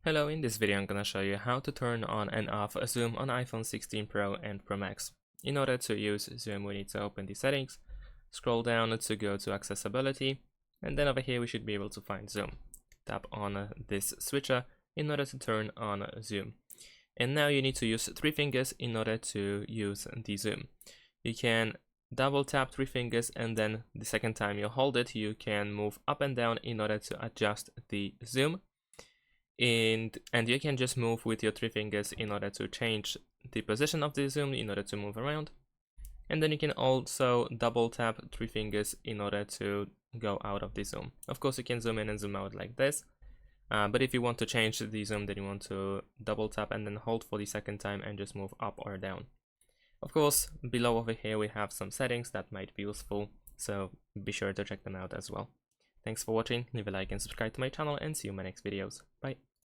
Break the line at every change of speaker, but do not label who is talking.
Hello, in this video I'm gonna show you how to turn on and off zoom on iPhone 16 Pro and Pro Max. In order to use zoom, we need to open the settings, scroll down to go to accessibility, and then over here we should be able to find zoom. Tap on this switcher in order to turn on zoom. And now you need to use 3 fingers in order to use the zoom. You can double tap 3 fingers, and then the second time you hold it, you can move up and down in order to adjust the zoom. And you can just move with your 3 fingers in order to change the position of the zoom in order to move around. And then you can also double tap 3 fingers in order to go out of the zoom. Of course, you can zoom in and zoom out like this, but if you want to change the zoom, then you want to double tap and then hold for the second time and just move up or down. Of course, below over here we have some settings that might be useful, so be sure to check them out as well. Thanks for watching, leave a like and subscribe to my channel, and see you in my next videos. Bye!